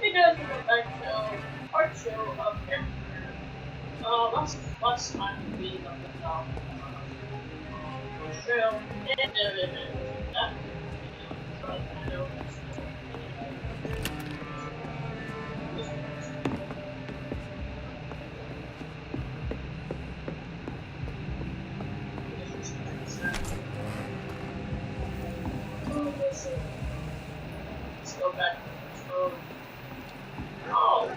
Hey guys, welcome back to part 2 of Vampyr. Last time we left the top trail and that so I know let's go back. Oh.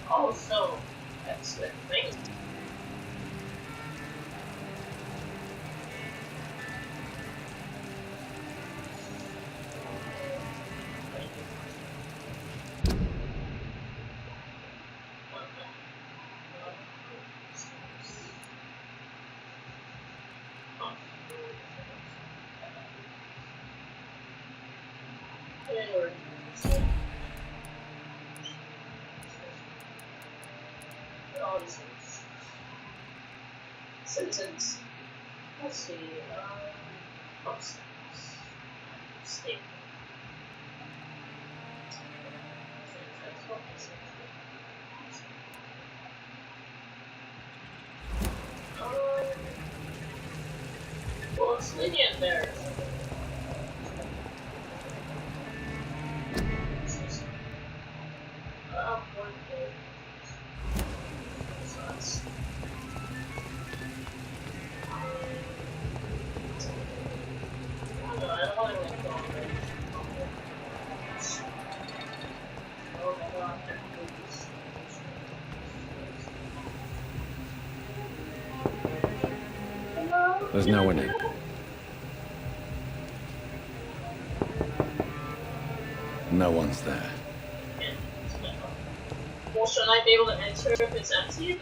Oh, so that's the thing. Citizens. Let's see. State. Well, it's Lydia in there. One day. So that's. There's no one in. No one's there. Well, should I be able to enter if it's empty?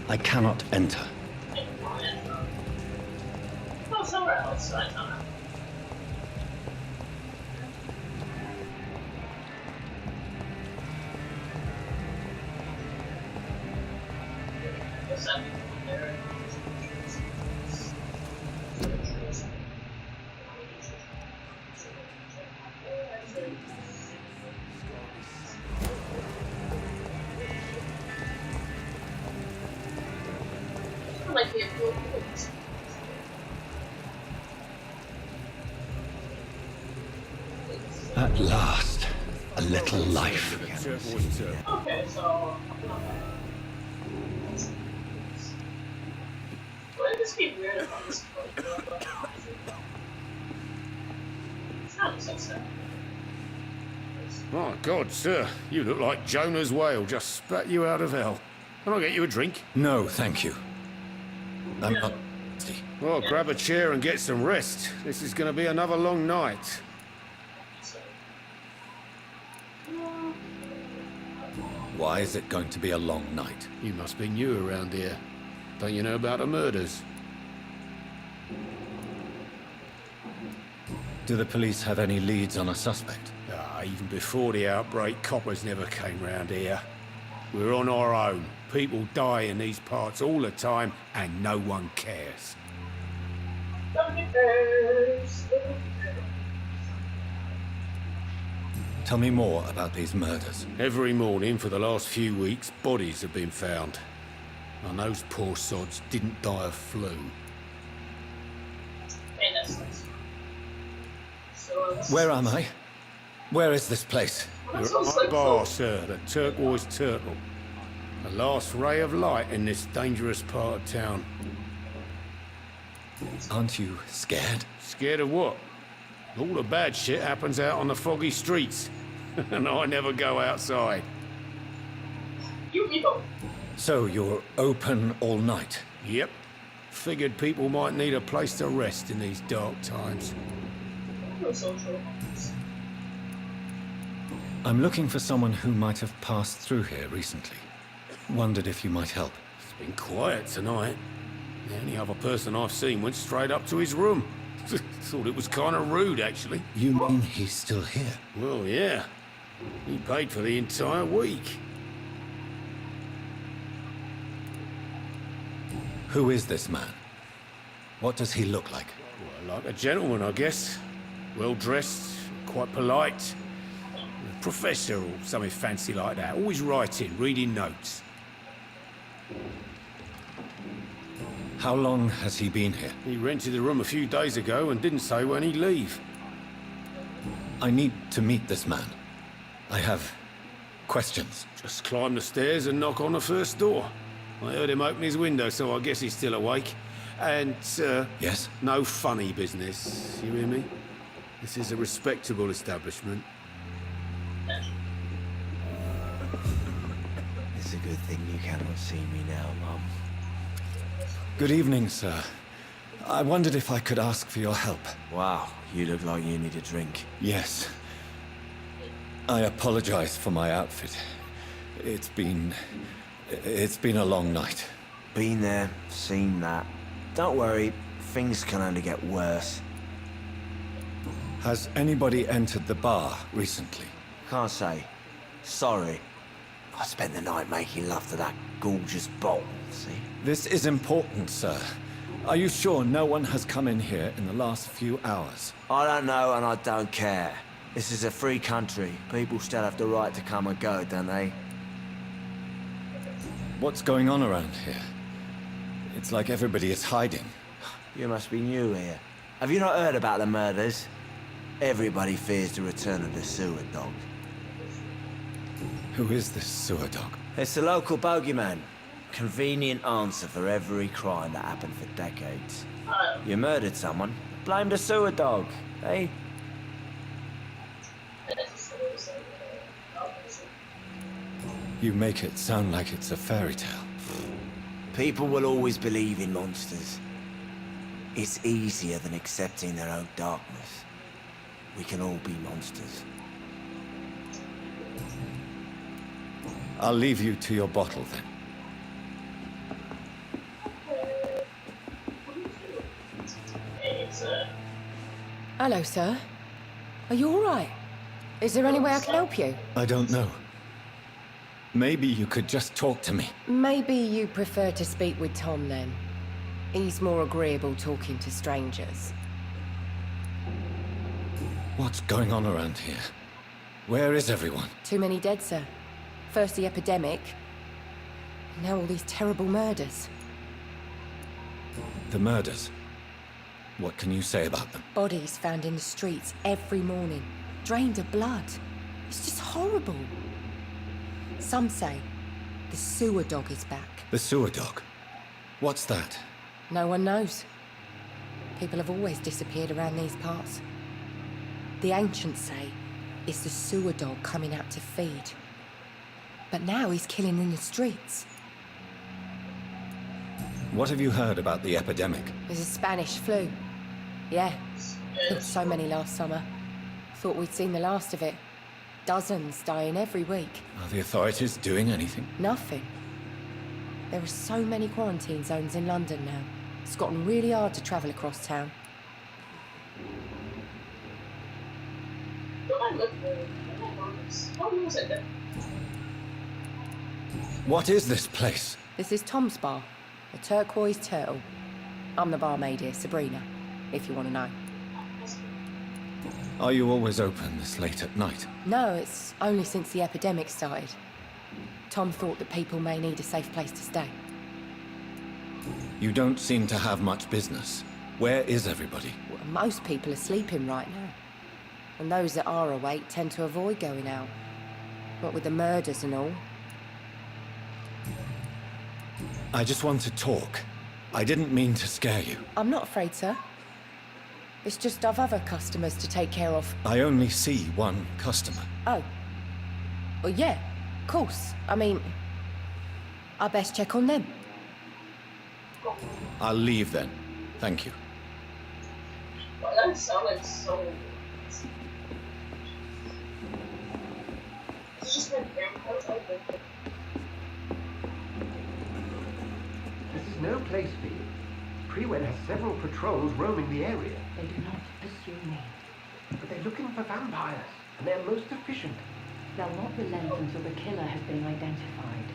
I cannot enter. Oh, somewhere else. I don't know. What's that there? Might be a cool place. At last, a little life. Okay, so wouldn't this be weird if I was it's not so sad. My God, sir, you look like Jonah's whale just spat you out of hell. Can I get you a drink? No, thank you. I'm not thirsty. Well, grab a chair and get some rest. This is going to be another long night. Why is it going to be a long night? You must be new around here. Don't you know about the murders? Do the police have any leads on a suspect? Even before the outbreak, coppers never came round here. We're on our own. People die in these parts all the time, and no one cares. Tell me more about these murders. Every morning for the last few weeks, bodies have been found. And those poor sods didn't die of flu. Hey, that's nice. So, Where am I? Where is this place? You're at my bar, sir, the Turquoise Turtle. The last ray of light in this dangerous part of town. Aren't you scared? Scared of what? All the bad shit happens out on the foggy streets. And I never go outside. you people. So you're open all night? Yep. Figured people might need a place to rest in these dark times. No social. I'm looking for someone who might have passed through here recently. Wondered if you might help. It's been quiet tonight. The only other person I've seen went straight up to his room. Thought it was kind of rude, actually. You mean he's still here? Well, yeah. He paid for the entire week. Who is this man? What does he look like? Well, like a gentleman, I guess. Well-dressed, quite polite. A professor or something fancy like that. Always writing, reading notes. How long has he been here? He rented the room a few days ago and didn't say when he'd leave. I need to meet this man. I have questions. Just climb the stairs and knock on the first door. I heard him open his window, so I guess he's still awake. And, Yes? no funny business, you hear me? This is a respectable establishment. It's a good thing you cannot see me now, Mum. Good evening, sir. I wondered if I could ask for your help. Wow, you look like you need a drink. Yes. I apologize for my outfit. It's been a long night. Been there, seen that. Don't worry, things can only get worse. Has anybody entered the bar recently? Can't say. Sorry. I spent the night making love to that gorgeous bottle, see? This is important, sir. Are you sure no one has come in here in the last few hours? I don't know and I don't care. This is a free country. People still have the right to come and go, don't they? What's going on around here? It's like everybody is hiding. You must be new here. Have you not heard about the murders? Everybody fears the return of the sewer dog. Who is this sewer dog? It's the local bogeyman. Convenient answer for every crime that happened for decades. You murdered someone, blame the sewer dog, eh? You make it sound like it's a fairy tale. People will always believe in monsters. It's easier than accepting their own darkness. We can all be monsters. I'll leave you to your bottle then. Hello, sir. Are you all right? Is there any way I can help you? I don't know. Maybe you could just talk to me. Maybe you prefer to speak with Tom, then. He's more agreeable talking to strangers. What's going on around here? Where is everyone? Too many dead, sir. First the epidemic, now all these terrible murders. The murders. What can you say about them? Bodies found in the streets every morning, drained of blood. It's just horrible. Some say the sewer dog is back. The sewer dog? What's that? No one knows. People have always disappeared around these parts. The ancients say it's the sewer dog coming out to feed. But now he's killing in the streets. What have you heard about the epidemic? There's a Spanish flu. Yeah, killed so many last summer. Thought we'd seen the last of it. Dozens dying every week. Are the authorities doing anything? Nothing. There are so many quarantine zones in London now. It's gotten really hard to travel across town. What is this place? This is Tom's bar, the Turquoise Turtle. I'm the barmaid here, Sabrina, if you want to know. Are you always open this late at night? No, it's only since the epidemic started. Tom thought that people may need a safe place to stay. You don't seem to have much business. Where is everybody? Well, most people are sleeping right now. And those that are awake tend to avoid going out. What with the murders and all. I just want to talk. I didn't mean to scare you. I'm not afraid, sir. It's just I've other customers to take care of. I only see one customer. Oh. Well, yeah, of course. I mean, I best check on them. I'll leave then. Thank you. Well, that sounded so. It's just been This is no place for you. Prewen has several patrols roaming the area. They do not pursue me. But they're looking for vampires, and they're most efficient. They'll not relent until the killer has been identified.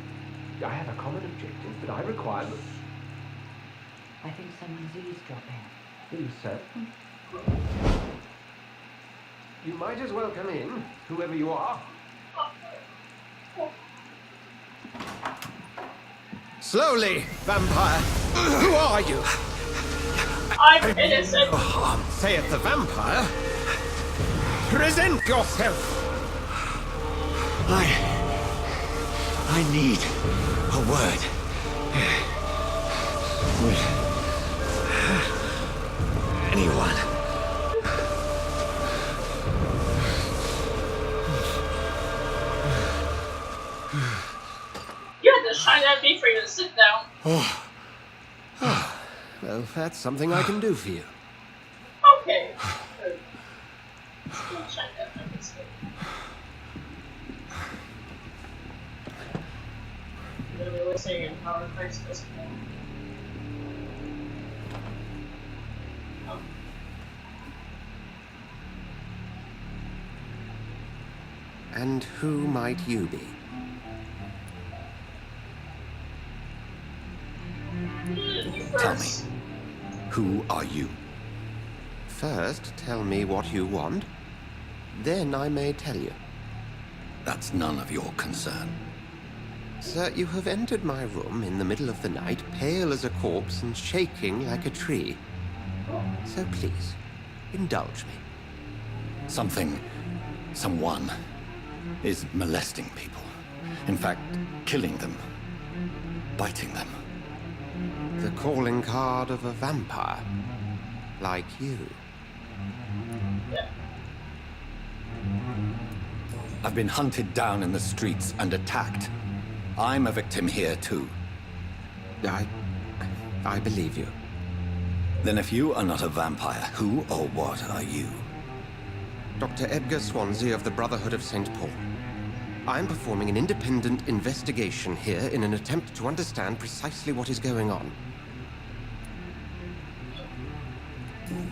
I have a common objective, but I require... I think someone's eavesdropping. Please, sir. You might as well come in, whoever you are. Slowly, vampire. Who are you? I'm innocent. Saith the vampire. Present yourself. I need a word. With anyone. You had to shine at me for you to sit down. Well, that's something I can do for you. Okay. Don't shine that at me. Literally listening in power Christ this morning. And who might you be? Tell me, who are you? First, tell me what you want. Then I may tell you. That's none of your concern. Sir, you have entered my room in the middle of the night, pale as a corpse and shaking like a tree. So please, indulge me. Someone is molesting people. In fact, killing them. Biting them. The calling card of a vampire. Like you. I've been hunted down in the streets and attacked. I'm a victim here too. I believe you. Then if you are not a vampire, who or what are you? Dr. Edgar Swansea of the Brotherhood of St. Paul. I'm performing an independent investigation here in an attempt to understand precisely what is going on.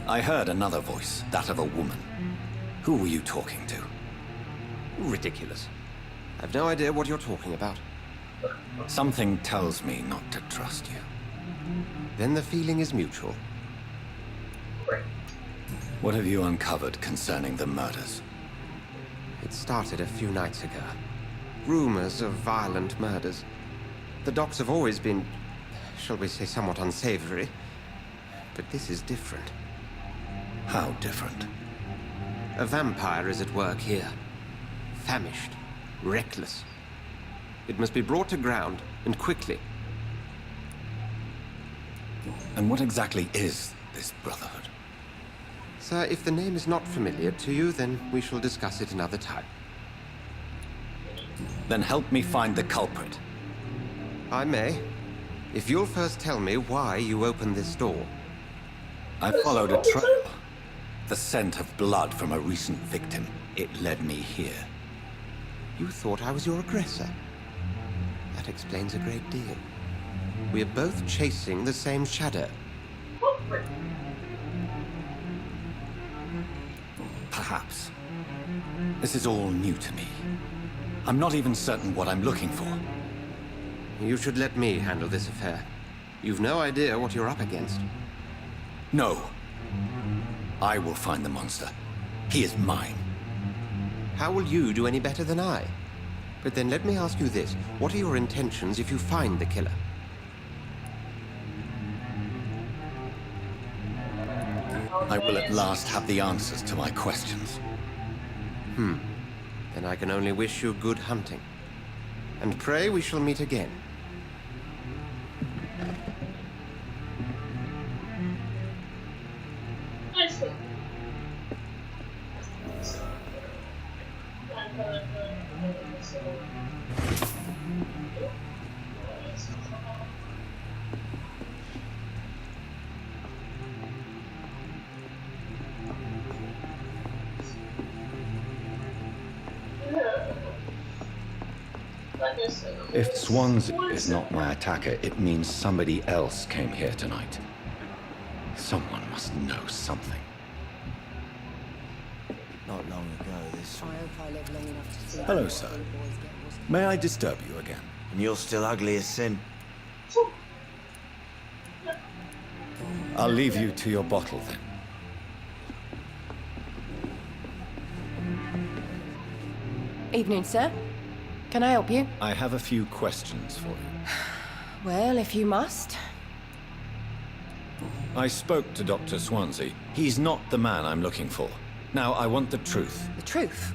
I heard another voice, that of a woman. Who were you talking to? Ridiculous. I've no idea what you're talking about. Something tells me not to trust you. Then the feeling is mutual. What have you uncovered concerning the murders? It started a few nights ago. Rumors of violent murders. The docks have always been, shall we say, somewhat unsavory. But this is different. How different? A vampire is at work here. Famished. Reckless. It must be brought to ground, and quickly. And what exactly is this Brotherhood? Sir, if the name is not familiar to you, then we shall discuss it another time. Then help me find the culprit. I may. If you'll first tell me why you opened this door. I followed a trail. The scent of blood from a recent victim. It led me here. You thought I was your aggressor. That explains a great deal. We're both chasing the same shadow. Perhaps. This is all new to me. I'm not even certain what I'm looking for. You should let me handle this affair. You've no idea what you're up against. No. I will find the monster. He is mine. How will you do any better than I? But then let me ask you this. What are your intentions if you find the killer? I will at last have the answers to my questions. Then I can only wish you good hunting. And pray we shall meet again. Nice one. If Swans is not my attacker, it means somebody else came here tonight. Someone must know something. Not long ago, this... Hello, sir. May I disturb you again? And you're still ugly as sin. I'll leave you to your bottle then. Evening, sir. Can I help you? I have a few questions for you. Well, if you must. I spoke to Dr. Swansea. He's not the man I'm looking for. Now, I want the truth. The truth?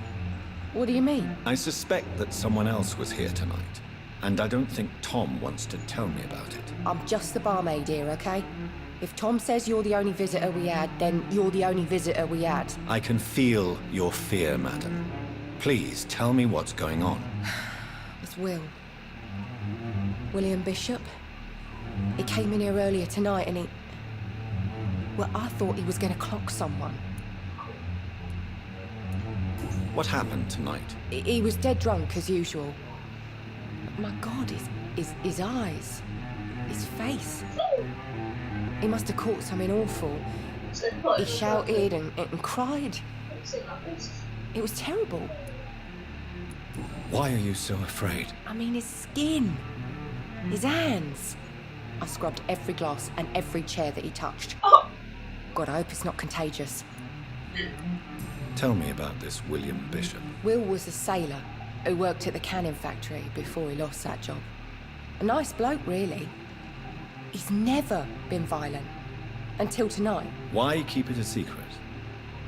What do you mean? I suspect that someone else was here tonight, and I don't think Tom wants to tell me about it. I'm just the barmaid here, okay? If Tom says you're the only visitor we had, then you're the only visitor we had. I can feel your fear, madam. Please tell me what's going on. It's Will. William Bishop. He came in here earlier tonight and he... Well, I thought he was going to clock someone. What happened tonight? He was dead drunk, as usual. My God, his eyes. His face. He must have caught something awful. He shouted and cried. It was terrible. Why are you so afraid? I mean, his skin. His hands. I scrubbed every glass and every chair that he touched. God, I hope it's not contagious. Tell me about this William Bishop. Will was a sailor who worked at the canning factory before he lost that job. A nice bloke, really. He's never been violent. Until tonight. Why keep it a secret?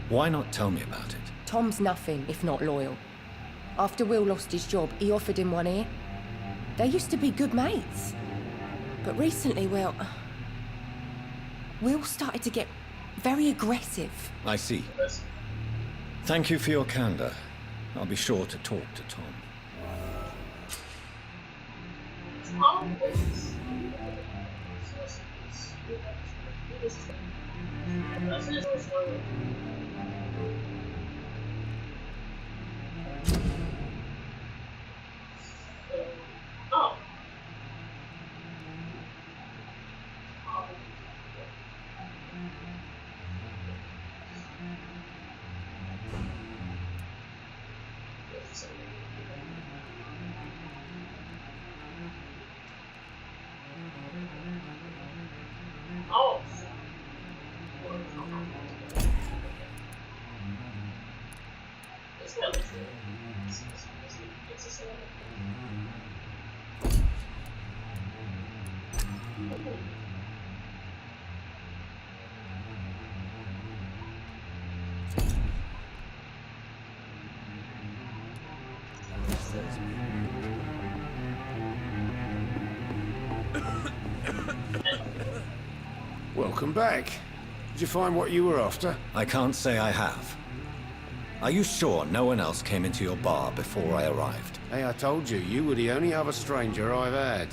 Why not tell me about it? Tom's nothing if not loyal. After Will lost his job, he offered him one ear. They used to be good mates. But recently, well... Will started to get very aggressive. I see. Thank you for your candor. I'll be sure to talk to Tom. Welcome back. Did you find what you were after? I can't say I have. Are you sure no one else came into your bar before I arrived? Hey, I told you, you were the only other stranger I've had.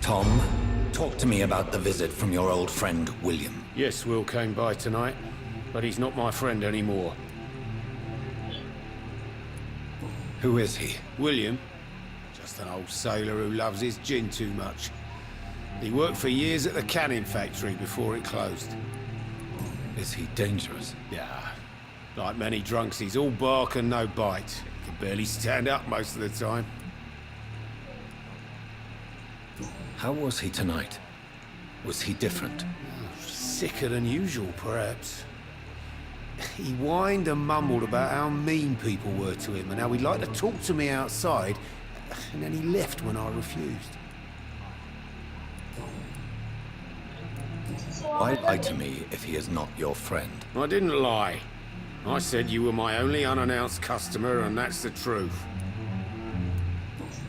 Tom, talk to me about the visit from your old friend, William. Yes, Will came by tonight, but he's not my friend anymore. Who is he? William? Just an old sailor who loves his gin too much. He worked for years at the canning factory before it closed. Is he dangerous? Yeah. Like many drunks, he's all bark and no bite. He can barely stand up most of the time. How was he tonight? Was he different? Sicker than usual, perhaps. He whined and mumbled about how mean people were to him and how he'd like to talk to me outside, and then he left when I refused. Why lie to me if he is not your friend? I didn't lie. I said you were my only unannounced customer, and that's the truth.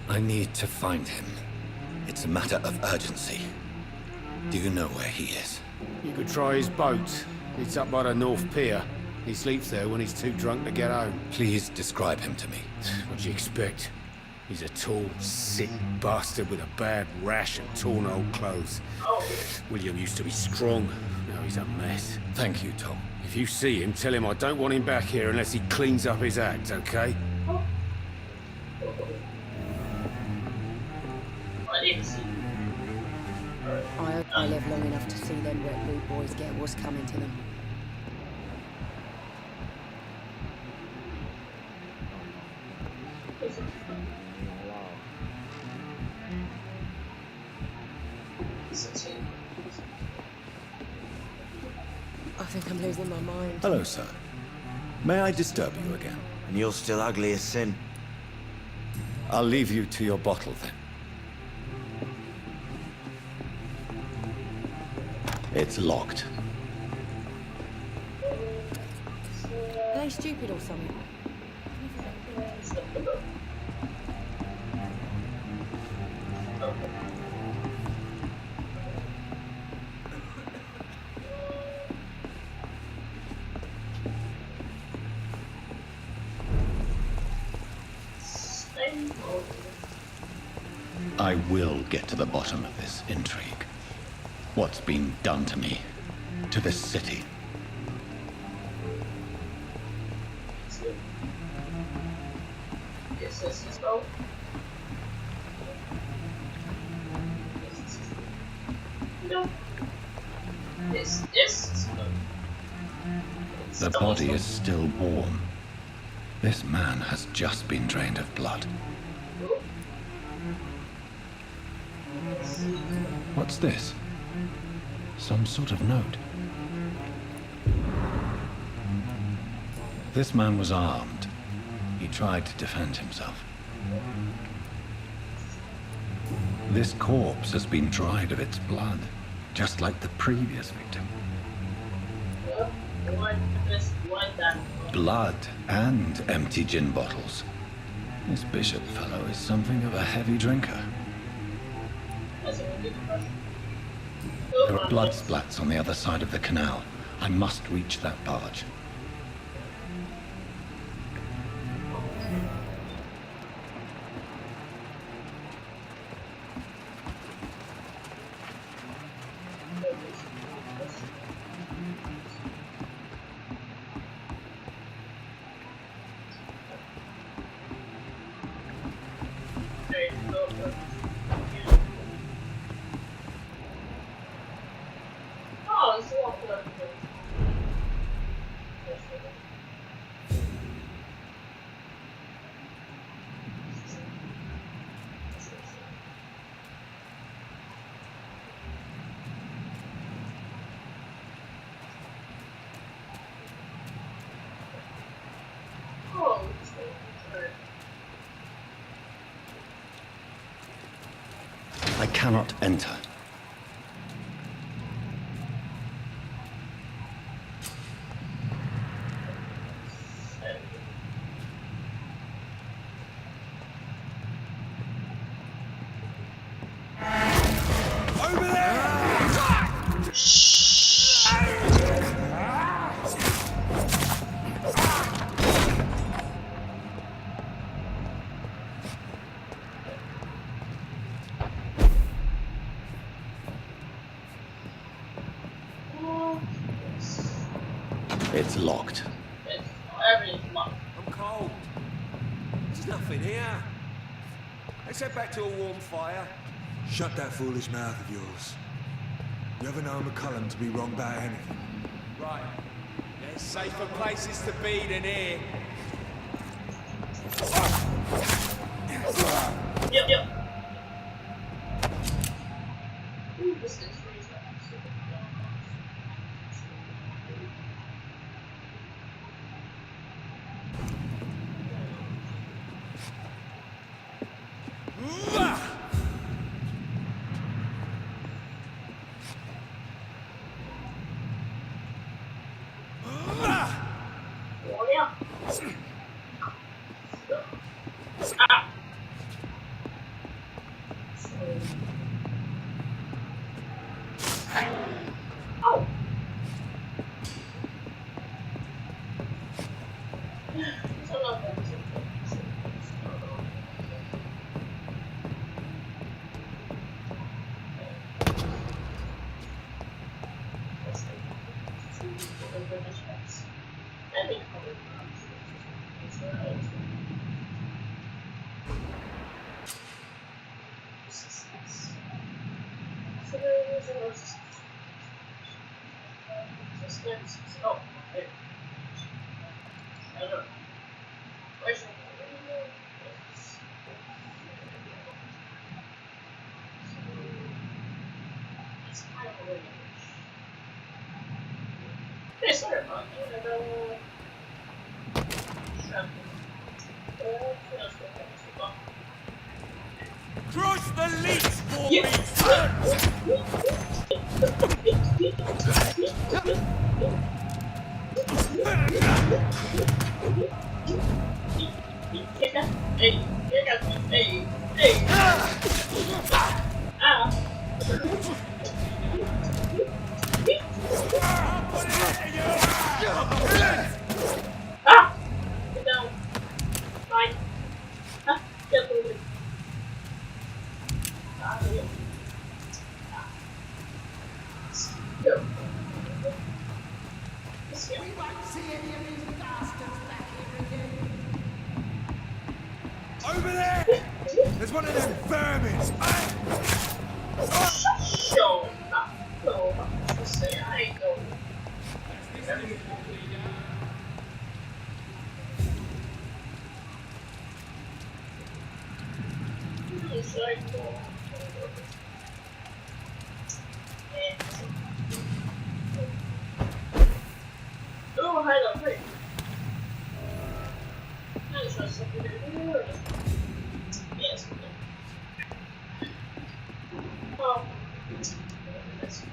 I need to find him. It's a matter of urgency. Do you know where he is? You could try his boat. It's up by the North Pier. He sleeps there when he's too drunk to get home. Please describe him to me. What do you expect? He's a tall, sick bastard with a bad rash and torn old clothes. William used to be strong. Now he's a mess. Thank you, Tom. If you see him, tell him I don't want him back here unless he cleans up his act, okay? I hope I live long enough to see them wet rude boys get what's coming to them. think I'm losing my mind. Hello, sir. May I disturb you again? And you're still ugly as sin. I'll leave you to your bottle then. It's locked. Are they stupid or something? I will get to the bottom of this intrigue. What's been done to me, to this city. Yes, let's go. No. This is The body is still warm. This man has just been drained of blood. What's this? Some sort of note. This man was armed. He tried to defend himself. This corpse has been dried of its blood, just like the previous victim. Blood and empty gin bottles. This bishop fellow is something of a heavy drinker. There are blood splats on the other side of the canal. I must reach that barge. Oh, it's all good. Oh, it's good. I cannot enter. It's locked. Everything's locked. I'm cold. There's nothing here. Let's head back to a warm fire. Shut that foolish mouth of yours. You ever known McCullum to be wrong about anything? Right. There's safer places to be than here. Yep. Ooh, this is freezing. Oh, yeah. Ah. Oh. Oh, okay. I don't know. Where's your... It's kind of a sorry about that. Crush the leech for Yeah. me, son! Hey, you got me. Hey. Ah. Ah! Get down. Fine. Ah, get moving. Ah, yeah. Go. Let's go. We won't see any of these bastards back here again. Over there! There's one of them vermin! Show up. Go. Say I ain't go. It's like, oh, hi, wait. That is not something to do. Yes. Oh. That's fine.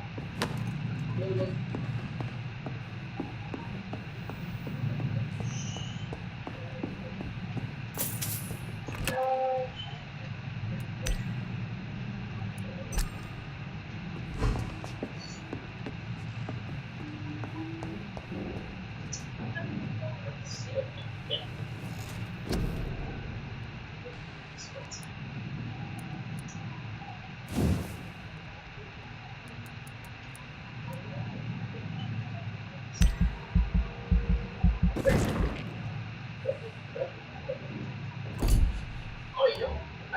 Oh, you know, I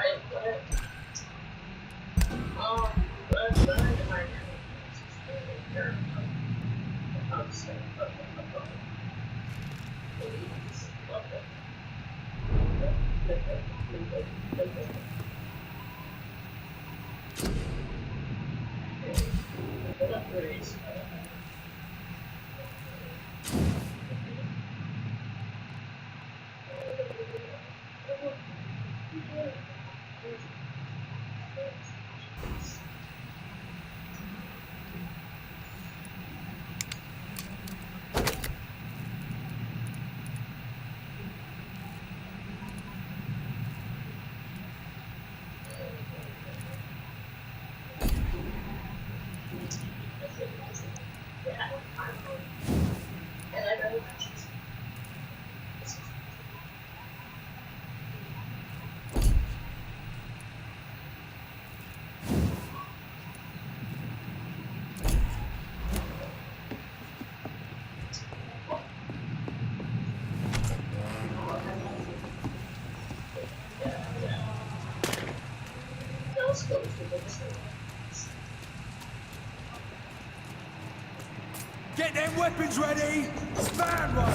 Get them weapons ready! Stand one!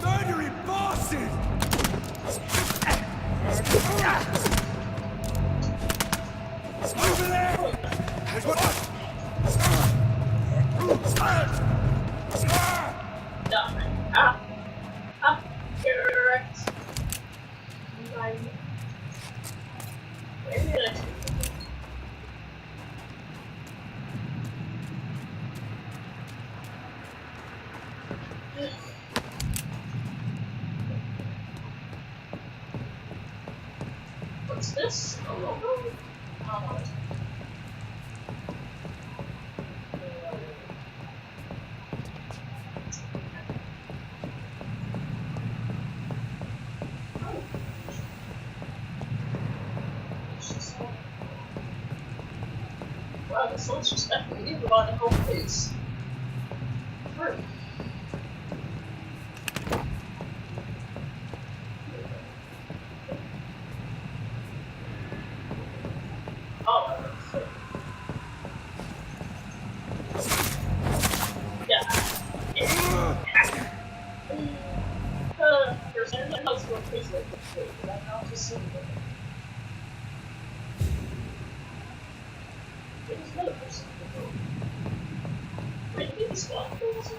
Murdering bastard! Over there! There's one! Correct. What's this? A logo? Oh. Wow, this one's just definitely new on the whole face. True. Oh, yeah. There's anything else for a face like this, but I'm not just seeing it. there's another person in the room. Wait, did he spawn there or something?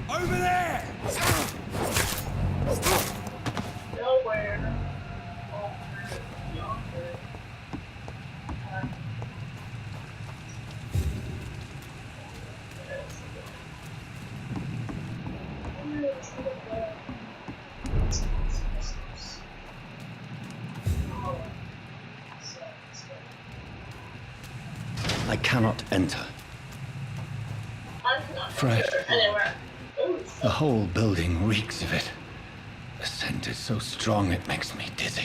Over there! Nowhere. Over yonder. I cannot enter. Fresh. Anywhere. The whole building reeks of it. The scent is so strong it makes me dizzy.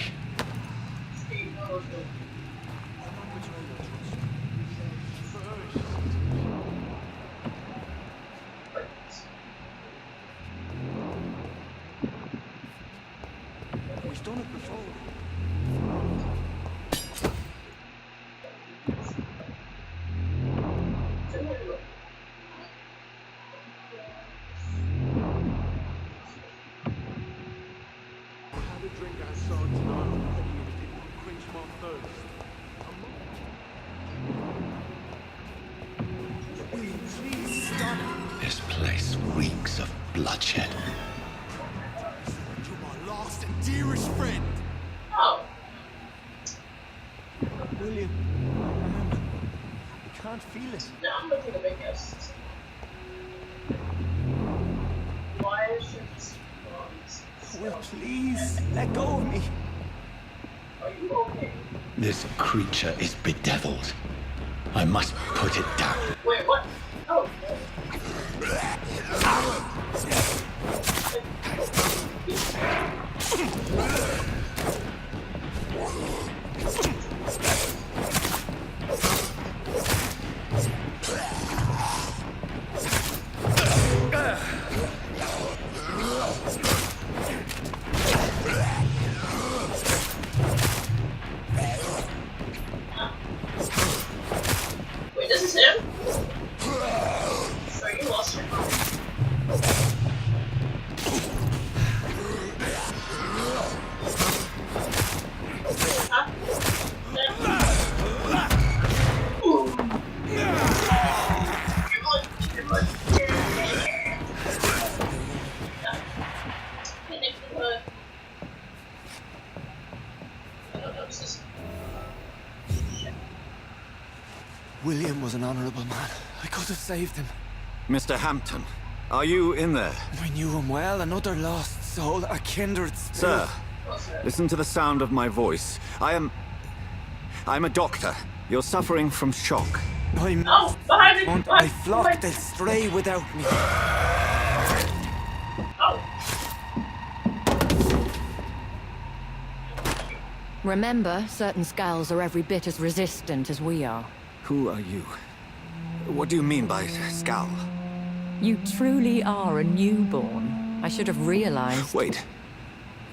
We've done it before. Had a drink outside tonight. I'm ready if it didn't quench my thirst. Please stop. This place reeks of bloodshed. You're my last and dearest friend. Oh. William, I can't feel it. Now I'm looking to make us. Why should this Will, please, let go of me. Are you okay? This creature is bedeviled. I must put it down. Wait, what? Oh. Wait, this is him? So you lost your mom. Huh? Ooh. You're good. William was an honorable man. I could have saved him. Mr. Hampton, are you in there? I knew him well, another lost soul, a kindred spirit. Sir, listen to the sound of my voice. I'm a doctor. You're suffering from shock. I'm Oh, behind me! want my flock, they'll stray without me. Oh. Remember, certain skulls are every bit as resistant as we are. Who are you? What do you mean by scowl? You truly are a newborn. I should have realized. Wait.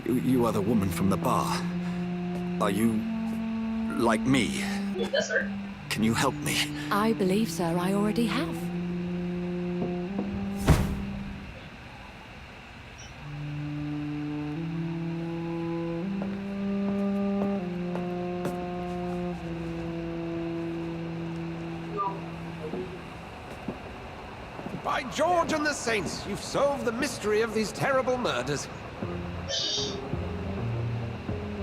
You are the woman from the bar. Are you like me? Yes, sir. Can you help me? I believe, sir, I already have. By George and the Saints, you've solved the mystery of these terrible murders.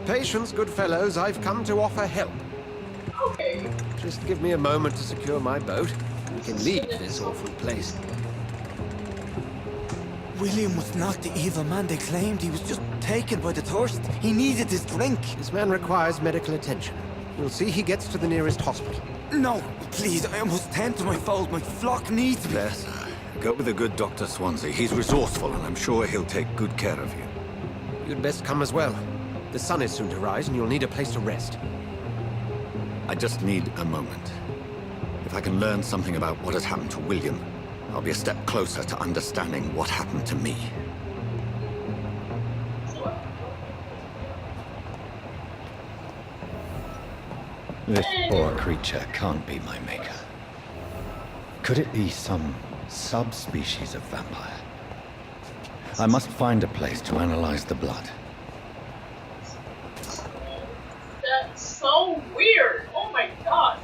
Patience, good fellows, I've come to offer help. Okay. Just give me a moment to secure my boat. We can leave this awful place. William was not the evil man they claimed. He was just taken by the thirst. He needed his drink. This man requires medical attention. You'll see he gets to the nearest hospital. No, please, I must tend to my fold. My flock needs me. There, sir. Go with the good Dr. Swansea. He's resourceful, and I'm sure he'll take good care of you. You'd best come as well. The sun is soon to rise, and you'll need a place to rest. I just need a moment. If I can learn something about what has happened to William, I'll be a step closer to understanding what happened to me. This poor creature can't be my maker. Could it be some subspecies of vampire. I must find a place to analyze the blood. That's so weird. Oh my gosh.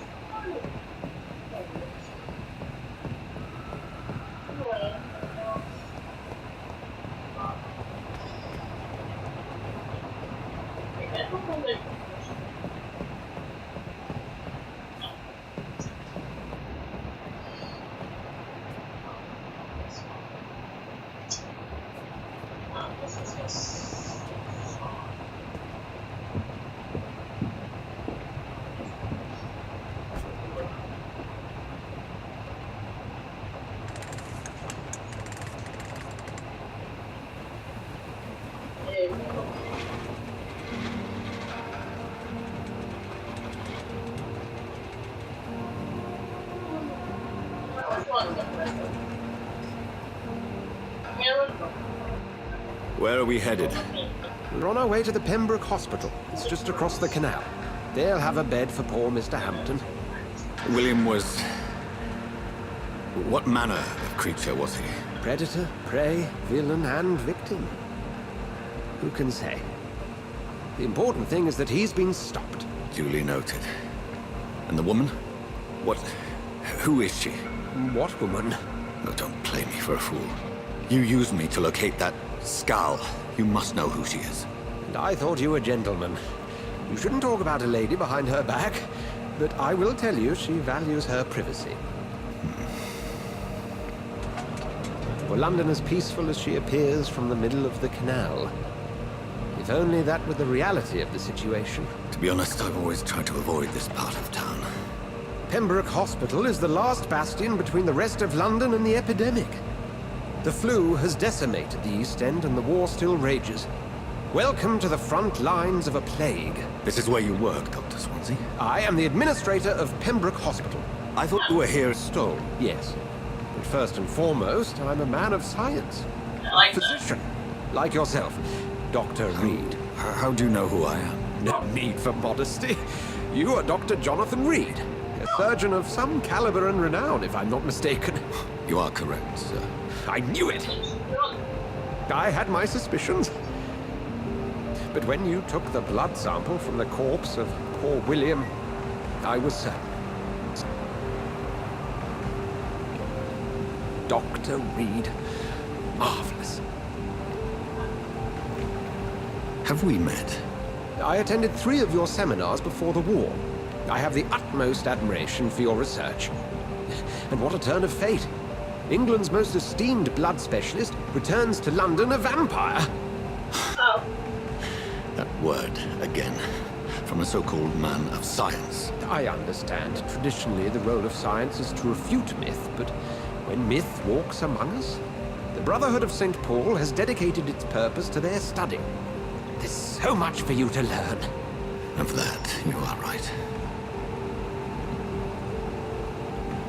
Where are we headed? We're on our way to the Pembroke Hospital. It's just across the canal. They'll have a bed for poor Mr. Hampton. William was... What manner of creature was he? Predator, prey, villain, and victim. Who can say? The important thing is that he's been stopped. Duly noted. And the woman? What... Who is she? What woman? Oh, don't play me for a fool. You used me to locate that skull. You must know who she is. And I thought you a gentleman. You shouldn't talk about a lady behind her back, but I will tell you she values her privacy. For London as peaceful as she appears from the middle of the canal. If only that were the reality of the situation. To be honest, I've always tried to avoid this part of town. Pembroke Hospital is the last bastion between the rest of London and the epidemic. The flu has decimated the East End and the war still rages. Welcome to the front lines of a plague. This is where you work, Dr. Swansea? I am the administrator of Pembroke Hospital. I thought you were here as Stole, yes. But first and foremost, I'm a man of science. Physician, like yourself, Dr. Reed. How do you know who I am? No need for modesty. You are Dr. Jonathan Reed, a surgeon of some caliber and renown, if I'm not mistaken. You are correct, sir. I knew it! I had my suspicions. But when you took the blood sample from the corpse of poor William, I was certain. Dr. Reed. Marvelous. Have we met? I attended 3 of your seminars before the war. I have the utmost admiration for your research. And what a turn of fate. England's most esteemed blood specialist returns to London a vampire. Oh. That word, again. From a so-called man of science. I understand. Traditionally, the role of science is to refute myth, but when myth walks among us, the Brotherhood of St. Paul has dedicated its purpose to their study. There's so much for you to learn. And for that, you are right.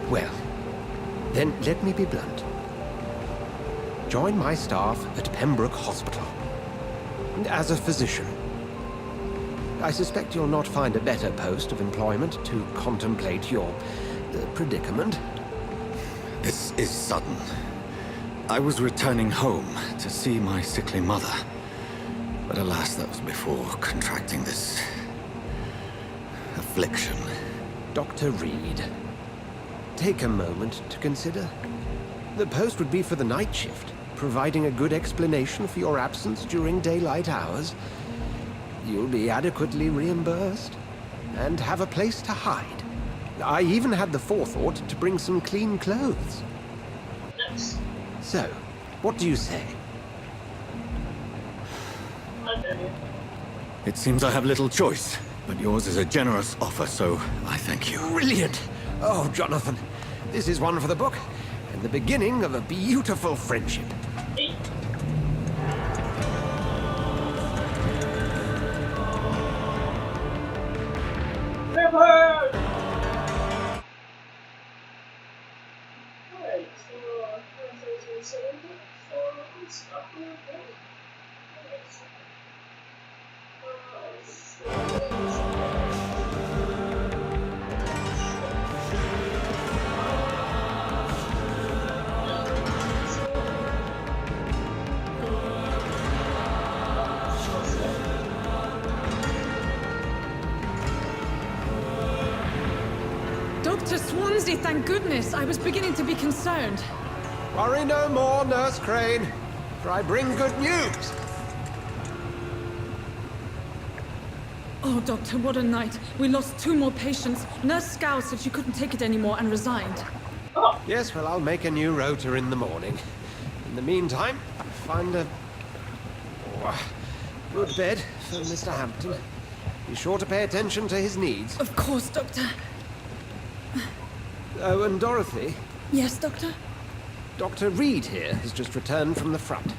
Well, then let me be blunt. Join my staff at Pembroke Hospital. As a physician. I suspect you'll not find a better post of employment to contemplate your predicament. This is sudden. I was returning home to see my sickly mother. But alas, that was before contracting this... affliction. Dr. Reed, take a moment to consider. The post would be for the night shift, providing a good explanation for your absence during daylight hours. You'll be adequately reimbursed, and have a place to hide. I even had the forethought to bring some clean clothes. So, what do you say? It seems I have little choice, but yours is a generous offer, so I thank you. Brilliant! Oh, Jonathan, this is one for the book, and the beginning of a beautiful friendship. Swansea, thank goodness. I was beginning to be concerned. Worry no more, Nurse Crane, for I bring good news. Oh, Doctor, what a night. We lost 2 more patients. Nurse Scow said she couldn't take it anymore and resigned. Yes, well, I'll make a new rota in the morning. In the meantime, find a good bed for Mr. Hampton. Be sure to pay attention to his needs. Of course, Doctor. Oh, and Dorothy? Yes, Doctor? Dr. Reed here has just returned from the front.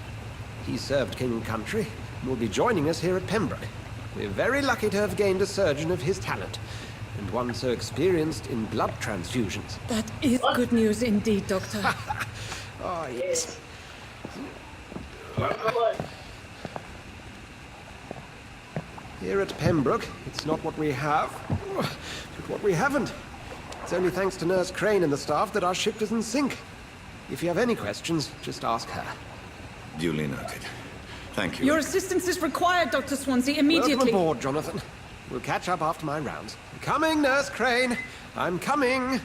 He served King and Country and will be joining us here at Pembroke. We're very lucky to have gained a surgeon of his talent, and one so experienced in blood transfusions. That is good news indeed, Doctor. Oh, yes. Here at Pembroke, it's not what we have, but what we haven't. It's only thanks to Nurse Crane and the staff that our ship doesn't sink. If you have any questions, just ask her. Duly noted. Thank you. Your assistance is required, Dr. Swansea, immediately. Welcome aboard, Jonathan. We'll catch up after my rounds. Coming, Nurse Crane. I'm coming.